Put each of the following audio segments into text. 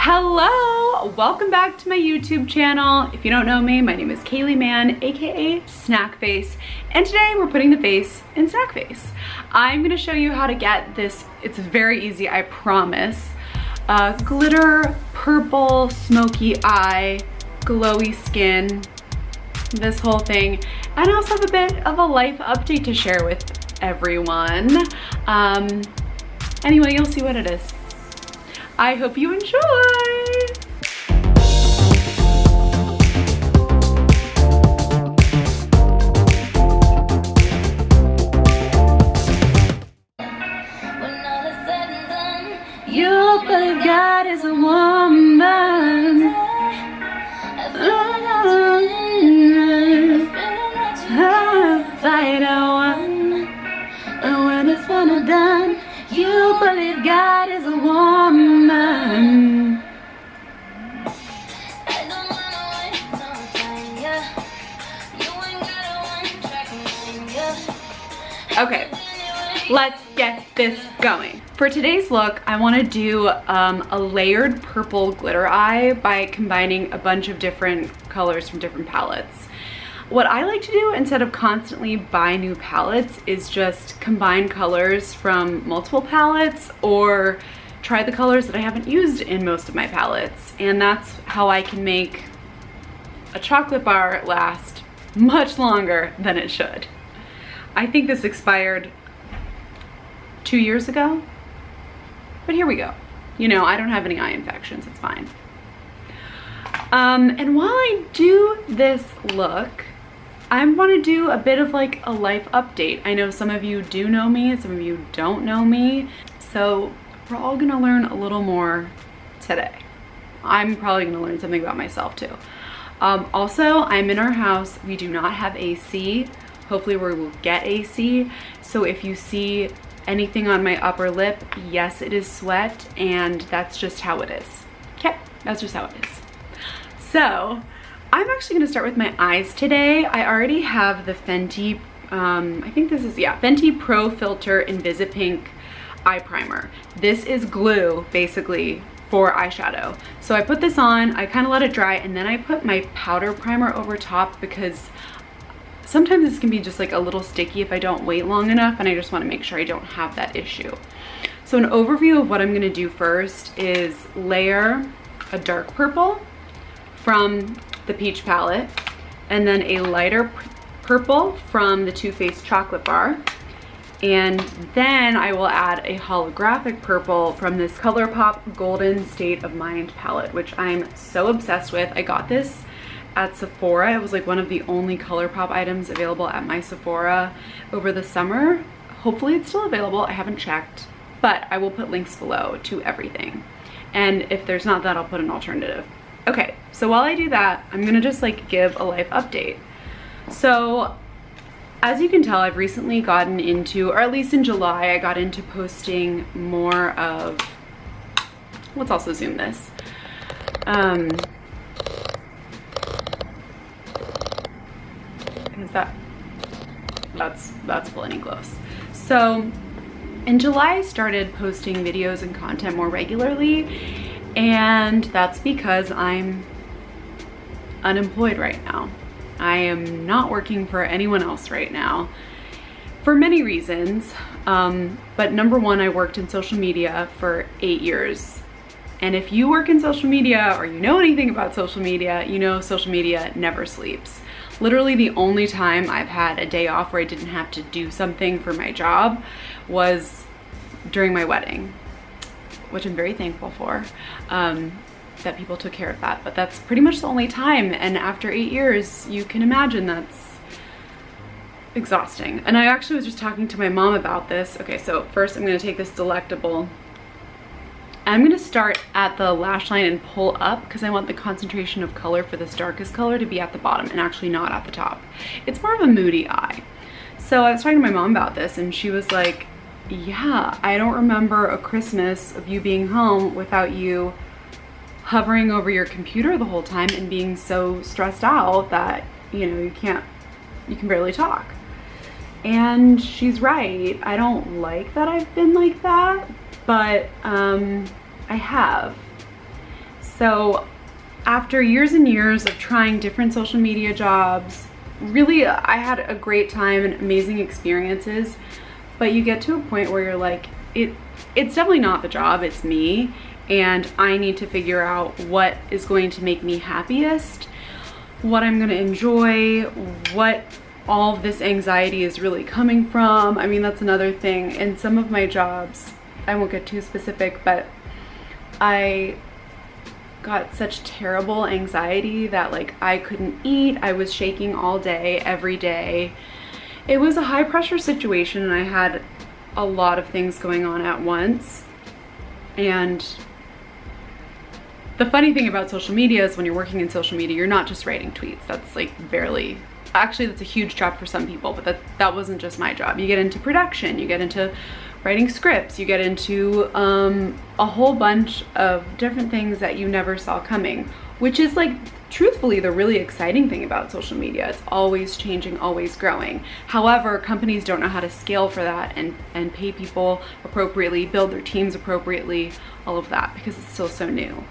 Hello, welcome back to my YouTube channel. If you don't know me, my name is Kaylee Mann, aka Snack Face, and today we're putting the face in Snack Face. I'm gonna show you how to get this. It's very easy, I promise. Glitter, purple, smoky eye, glowy skin, this whole thing. And I also have a bit of a life update to share with everyone. Anyway, you'll see what it is. I hope you enjoy. You believe God is a woman. Fight one. When it's one and done. You believe God is a woman. Okay, let's get this going. For today's look, I want to do a layered purple glitter eye by combining a bunch of different colors from different palettes. What I like to do instead of constantly buy new palettes is just combine colors from multiple palettes or try the colors that I haven't used in most of my palettes. And that's how I can make a chocolate bar last much longer than it should. I think this expired 2 years ago, but here we go. You know, I don't have any eye infections, it's fine. And while I do this look, I want to do a bit of like a life update. I know some of you do know me, some of you don't know me. So we're all gonna learn a little more today. I'm probably gonna learn something about myself too. Also, I'm in our house. We do not have AC. Hopefully we will get AC. So if you see anything on my upper lip, yes, it is sweat, and that's just how it is. Okay, that's just how it is. So I'm actually gonna start with my eyes today. I already have the Fenty, I think this is, yeah, Fenty Pro Filter Invisipink eye primer. This is glue, basically, for eyeshadow. So I put this on, I kind of let it dry, and then I put my powder primer over top because sometimes this can be just like a little sticky if I don't wait long enough, and I just want to make sure I don't have that issue. So an overview of what I'm gonna do first is layer a dark purple from the Peach palette, and then a lighter purple from the Too Faced chocolate bar, and then I will add a holographic purple from this ColourPop Golden State of Mind palette, which I'm so obsessed with. I got this at Sephora. It was like one of the only ColourPop items available at my Sephora over the summer. Hopefully it's still available, I haven't checked, but I will put links below to everything. And if there's not that, I'll put an alternative. Okay, so while I do that, I'm gonna just like give a life update. So as you can tell, I've recently gotten into, or at least in July, I got into posting more of, let's also zoom this. Is that's plenty close. So in July, I started posting videos and content more regularly. And that's because I'm unemployed right now. I am not working for anyone else right now for many reasons. But number one, I worked in social media for 8 years. And if you work in social media or you know anything about social media, you know social media never sleeps. Literally the only time I've had a day off where I didn't have to do something for my job was during my wedding, which I'm very thankful for, that people took care of that. But that's pretty much the only time. And after 8 years, you can imagine that's exhausting. And I actually was just talking to my mom about this. Okay, so first I'm gonna take this Delectable. I'm gonna start at the lash line and pull up because I want the concentration of color for this darkest color to be at the bottom and actually not at the top. It's more of a moody eye. So I was talking to my mom about this, and she was like, yeah, I don't remember a Christmas of you being home without you hovering over your computer the whole time and being so stressed out that, you know, you can barely talk. And she's right. I don't like that I've been like that, but I have. So after years and years of trying different social media jobs, really I had a great time and amazing experiences, but you get to a point where you're like, it's definitely not the job, it's me, and I need to figure out what is going to make me happiest, what I'm gonna enjoy, what all of this anxiety is really coming from. I mean, that's another thing. In some of my jobs, I won't get too specific, but I got such terrible anxiety that like I couldn't eat. I was shaking all day, every day. It was a high pressure situation and I had a lot of things going on at once. And the funny thing about social media is when you're working in social media, you're not just writing tweets. That's like barely, actually that's a huge job for some people, but that wasn't just my job. You get into production, you get into writing scripts, you get into a whole bunch of different things that you never saw coming, which is like truthfully the really exciting thing about social media. It's always changing, always growing. However, companies don't know how to scale for that and pay people appropriately, build their teams appropriately, all of that, because it's still so new.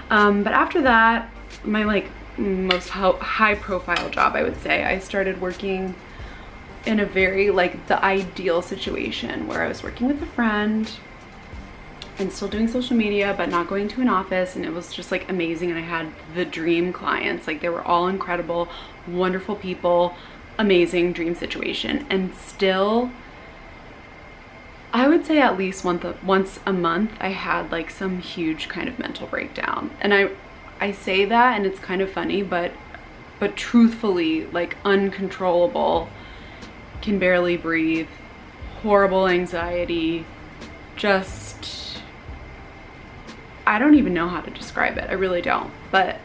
But after that, my like most high profile job, I would say, I started working in a very like the ideal situation where I was working with a friend and still doing social media but not going to an office, and it was just like amazing. And I had the dream clients, like they were all incredible, wonderful people, amazing dream situation. And still, I would say at least once a month I had like some huge kind of mental breakdown. And I say that and it's kind of funny, but truthfully, like uncontrollable, can barely breathe, horrible anxiety, just, I don't even know how to describe it. I really don't. But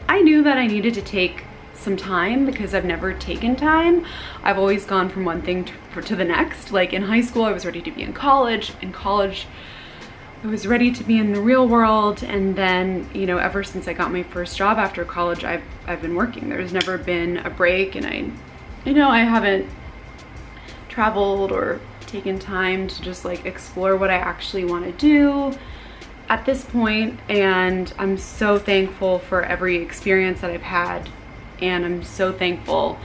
I knew that I needed to take some time because I've never taken time. I've always gone from one thing to the next. Like in high school, I was ready to be in college. In college, I was ready to be in the real world. And then, you know, ever since I got my first job after college, I've been working. There's never been a break, and I haven't traveled or taken time to just like explore what I actually want to do at this point. And I'm so thankful for every experience that I've had, and I'm so thankful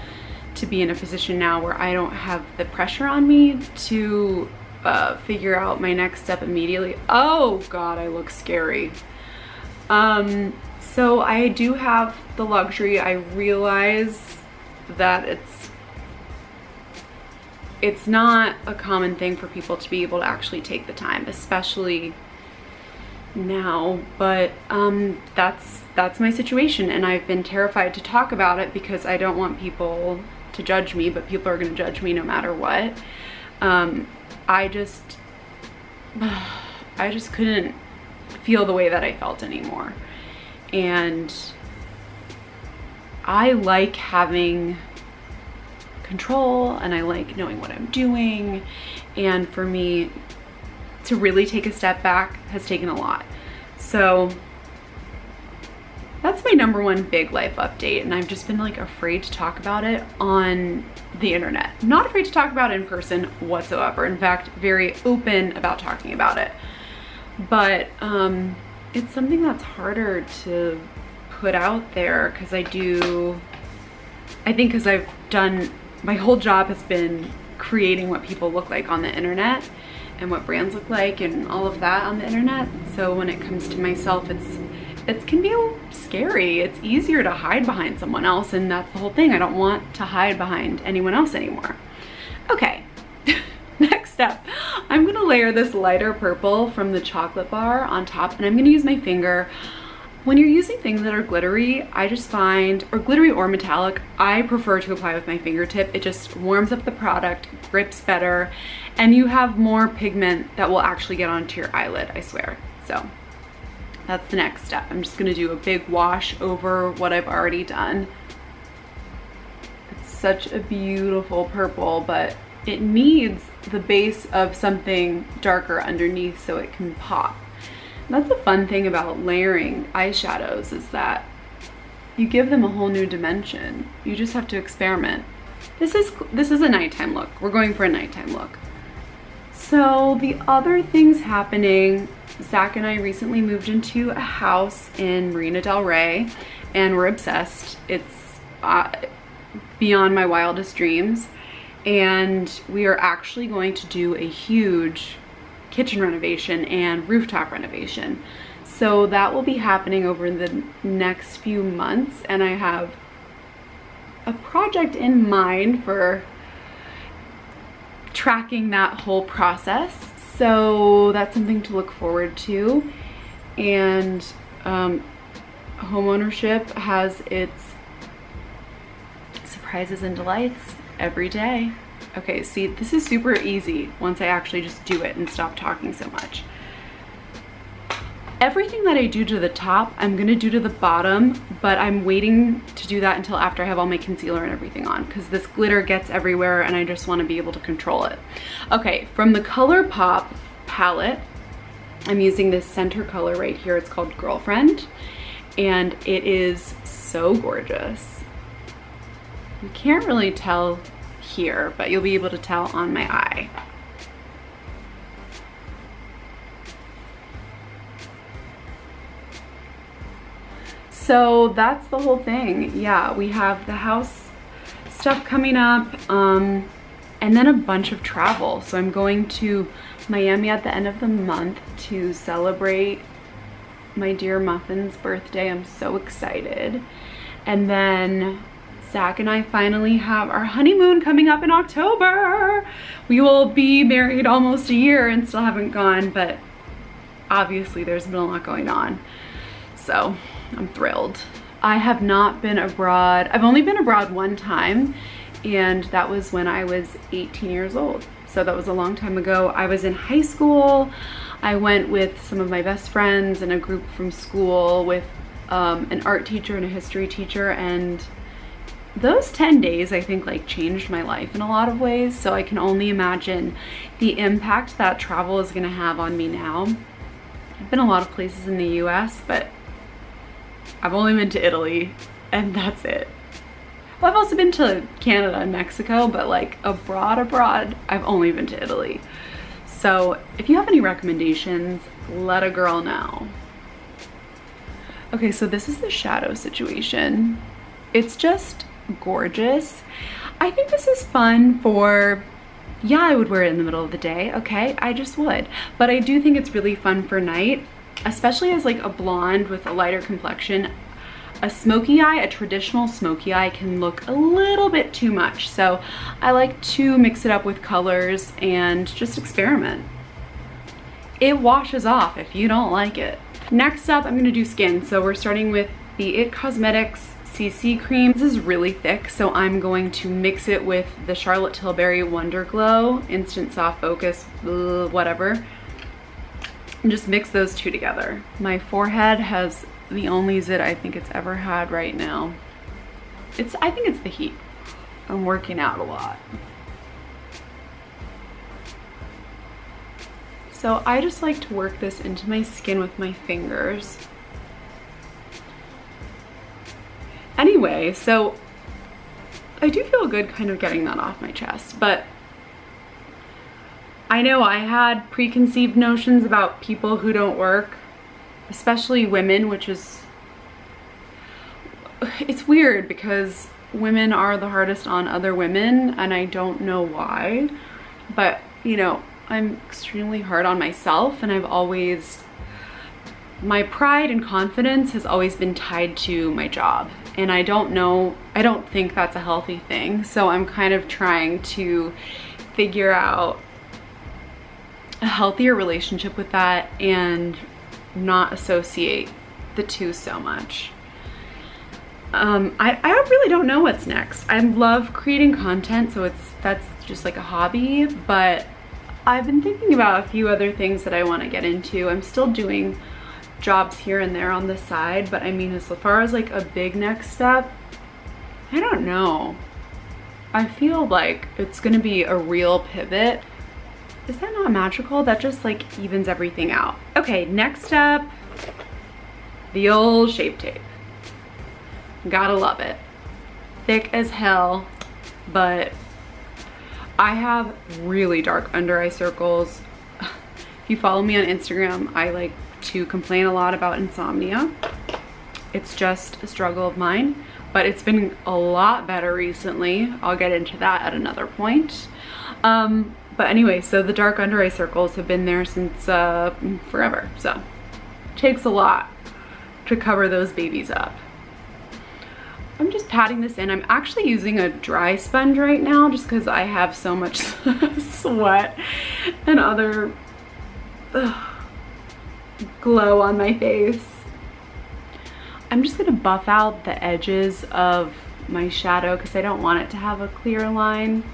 to be in a position now where I don't have the pressure on me to figure out my next step immediately. Oh God, I look scary. So I do have the luxury. I realize that it's not a common thing for people to be able to actually take the time, especially now, but that's my situation, and I've been terrified to talk about it because I don't want people to judge me, but people are going to judge me no matter what. I just couldn't feel the way that I felt anymore, and I like having control and I like knowing what I'm doing, and for me to really take a step back has taken a lot. So that's my number one big life update, and I've just been like afraid to talk about it on the internet. Not afraid to talk about it in person whatsoever. In fact, very open about talking about it. But it's something that's harder to put out there because I think because I've done, my whole job has been creating what people look like on the internet and what brands look like and all of that on the internet. So when it comes to myself, it can be scary. It's easier to hide behind someone else, and that's the whole thing. I don't want to hide behind anyone else anymore. Okay, next step. I'm gonna layer this lighter purple from the chocolate bar on top, and I'm gonna use my finger. When you're using things that are glittery, I just find, or glittery or metallic, I prefer to apply with my fingertip. It just warms up the product, grips better, and you have more pigment that will actually get onto your eyelid, I swear. So that's the next step. I'm just gonna do a big wash over what I've already done. It's such a beautiful purple, but it needs the base of something darker underneath so it can pop. That's the fun thing about layering eyeshadows, is that you give them a whole new dimension. You just have to experiment. This is a nighttime look. We're going for a nighttime look. So the other things happening Zach and I recently moved into a house in Marina del Rey and we're obsessed. It's beyond my wildest dreams. And we are actually going to do a huge kitchen renovation and rooftop renovation. So that will be happening over the next few months, and I have a project in mind for tracking that whole process. So that's something to look forward to. And homeownership has its surprises and delights every day. Okay, see, this is super easy once I actually just do it and stop talking so much. Everything that I do to the top, I'm gonna do to the bottom, but I'm waiting to do that until after I have all my concealer and everything on, because this glitter gets everywhere and I just wanna be able to control it. Okay, from the ColourPop palette, I'm using this center color right here. It's called Girlfriend, and it is so gorgeous. You can't really tell here, but you'll be able to tell on my eye. So that's the whole thing. Yeah, we have the house stuff coming up, and then a bunch of travel. So I'm going to Miami at the end of the month to celebrate my dear Muffin's birthday. I'm so excited. And then Zach and I finally have our honeymoon coming up in October. We will be married almost a year and still haven't gone, but obviously there's been a lot going on. So I'm thrilled. I have not been abroad. I've only been abroad one time, and that was when I was 18 years old. So that was a long time ago. I was in high school. I went with some of my best friends and a group from school with an art teacher and a history teacher, and those 10 days I think like changed my life in a lot of ways. So I can only imagine the impact that travel is gonna have on me now. I've been a lot of places in the US, but I've only been to Italy, and that's it. Well, I've also been to Canada and Mexico, but like abroad, I've only been to Italy. So if you have any recommendations, let a girl know. Okay, so this is the shadow situation. It's just gorgeous. I think this is fun for, yeah, I would wear it in the middle of the day, okay, I just would. But I do think it's really fun for night, especially as like a blonde with a lighter complexion. A smoky eye, a traditional smoky eye, can look a little bit too much. So I like to mix it up with colors and just experiment. It washes off if you don't like it. Next up, I'm gonna do skin. So we're starting with the IT Cosmetics CC cream. This is really thick, so I'm going to mix it with the Charlotte Tilbury Wonder Glow Instant Soft Focus, whatever, and just mix those two together. My forehead has the only zit I think it's ever had right now. I think it's the heat. I'm working out a lot. So I just like to work this into my skin with my fingers. Anyway, so I do feel good kind of getting that off my chest, but I know I had preconceived notions about people who don't work, especially women, which is, it's weird because women are the hardest on other women, and I don't know why, but you know, I'm extremely hard on myself, and I've always, my pride and confidence has always been tied to my job, and I don't think that's a healthy thing. So I'm kind of trying to figure out a healthier relationship with that and not associate the two so much. I really don't know what's next. I love creating content, so that's just like a hobby, but I've been thinking about a few other things that I want to get into. I'm still doing jobs here and there on the side, but I mean, as far as like a big next step, I don't know. I feel like it's gonna be a real pivot. Is that not magical? That just like evens everything out. Okay, next up, the old Shape Tape. Gotta love it. Thick as hell, but I have really dark under eye circles. you follow me on Instagram, I like to complain a lot about insomnia. It's just a struggle of mine, but it's been a lot better recently. I'll get into that at another point. But anyway, so the dark under eye circles have been there since forever. So it takes a lot to cover those babies up. I'm just patting this in. I'm actually using a dry sponge right now just because I have so much sweat and other glow on my face. I'm just gonna buff out the edges of my shadow because I don't want it to have a clear line.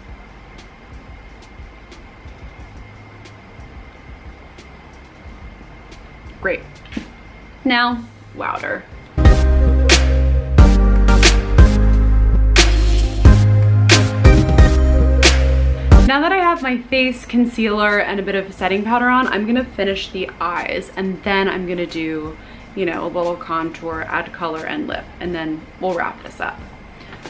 Great. Now, louder. Now that I have my face concealer and a bit of setting powder on, I'm gonna finish the eyes, and then I'm gonna do, you know, a little contour, add color and lip, and then we'll wrap this up.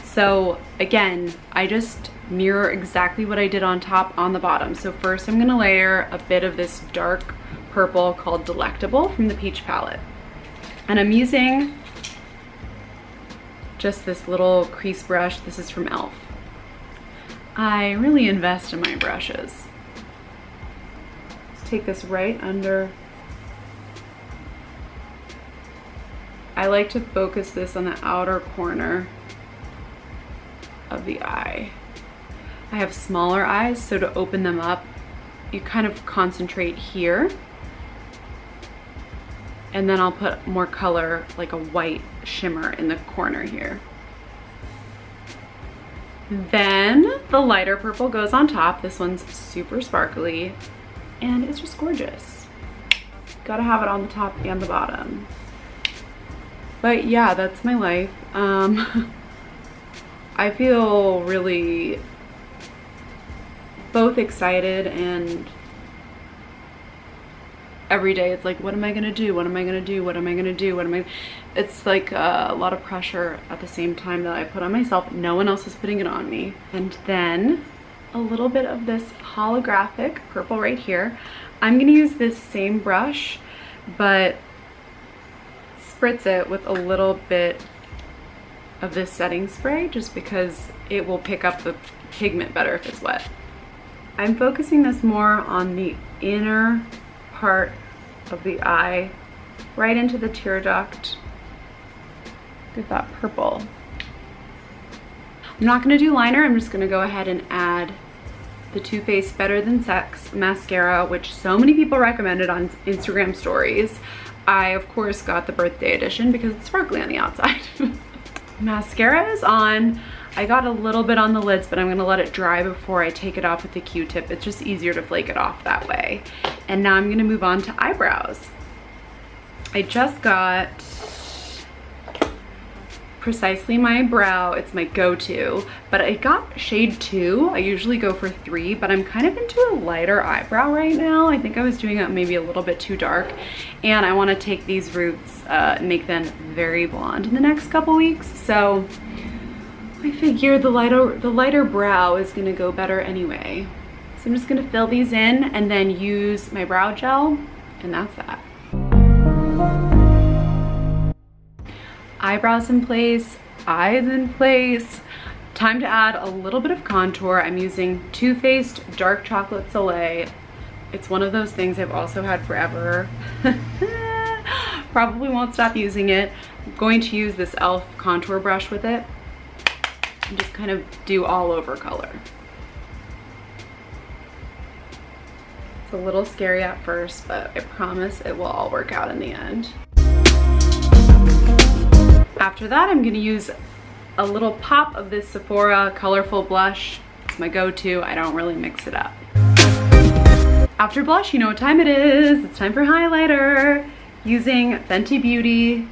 So again, I just mirror exactly what I did on top on the bottom. So first I'm gonna layer a bit of this dark purple called Delectable from the Peach palette. And I'm using just this little crease brush. This is from e.l.f. I really invest in my brushes. Let's take this right under. I like to focus this on the outer corner of the eye. I have smaller eyes, so to open them up, you kind of concentrate here. And then I'll put more color, like a white shimmer in the corner here. Then the lighter purple goes on top. This one's super sparkly and it's just gorgeous. Gotta have it on the top and the bottom. But yeah, that's my life. I feel really both excited and every day it's like, what am I gonna do? What am I gonna do? What am I gonna do? What am I? It's like a lot of pressure at the same time that I put on myself. No one else is putting it on me. And then a little bit of this holographic purple right here. I'm gonna use this same brush, but spritz it with a little bit of this setting spray just because it will pick up the pigment better if it's wet. I'm focusing this more on the inner part of the eye, right into the tear duct with that purple. I'm not gonna do liner, I'm just gonna go ahead and add the Too Faced Better Than Sex mascara, which so many people recommended on Instagram stories. I, of course, got the birthday edition because it's sparkly on the outside. Mascara is on. I got a little bit on the lids, but I'm gonna let it dry before I take it off with the Q-tip. It's just easier to flake it off that way. And now I'm gonna move on to eyebrows. I just got Precisely My Brow. It's my go-to, but I got shade 2. I usually go for 3, but I'm kind of into a lighter eyebrow right now. I think I was doing it maybe a little bit too dark, and I wanna take these roots and make them very blonde in the next couple weeks. So I figured the lighter brow is gonna go better anyway. So I'm just gonna fill these in and then use my brow gel, and that's that. Eyebrows in place, eyes in place. Time to add a little bit of contour. I'm using Too Faced Dark Chocolate Soleil. It's one of those things I've also had forever. Probably won't stop using it. I'm going to use this e.l.f. contour brush with it and just kind of do all over color. It's a little scary at first, but I promise it will all work out in the end. After that, I'm gonna use a little pop of this Sephora colorful blush. It's my go-to, I don't really mix it up. After blush, you know what time it is. It's time for highlighter. Using Fenty Beauty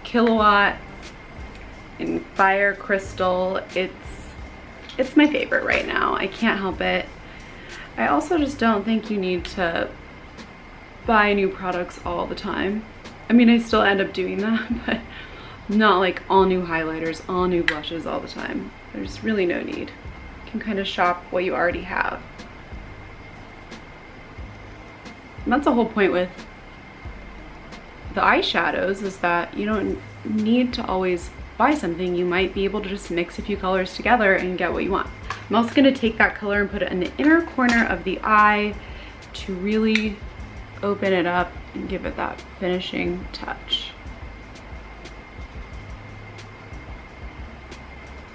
Kilowatt in Fire Crystal. It's my favorite right now. I can't help it. I also just don't think you need to buy new products all the time. I mean, I still end up doing that, but not like all new highlighters, all new blushes all the time. There's really no need. You can kind of shop what you already have. And that's the whole point with the eyeshadows, is that you don't need to always buy something. You might be able to just mix a few colors together and get what you want. I'm also gonna take that color and put it in the inner corner of the eye to really open it up and give it that finishing touch.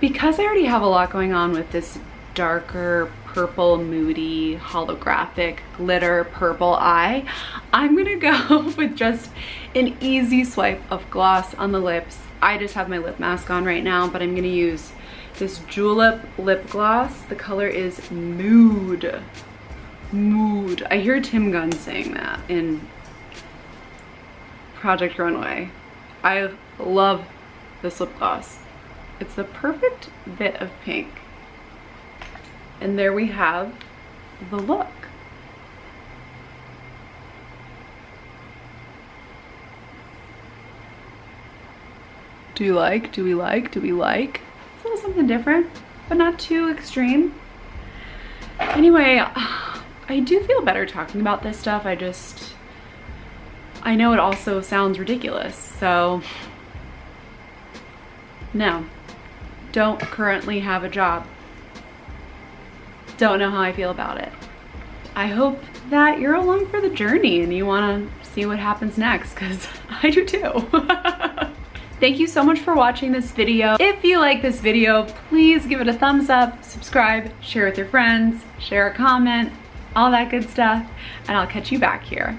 Because I already have a lot going on with this darker purple, moody, holographic, glitter purple eye, I'm gonna go with just an easy swipe of gloss on the lips. I just have my lip mask on right now, but I'm gonna use this Julep lip gloss. The color is Mood. Mood. I hear Tim Gunn saying that in Project Runway. I love this lip gloss. It's the perfect bit of pink. And there we have the look. Do you like? Do we like? Do we like? It's a little something different, but not too extreme. Anyway, I do feel better talking about this stuff. I know it also sounds ridiculous, so no, don't currently have a job. Don't know how I feel about it. I hope that you're along for the journey and you wanna see what happens next, because I do too. Thank you so much for watching this video. If you like this video, please give it a thumbs up, subscribe, share with your friends, share a comment, all that good stuff, and I'll catch you back here.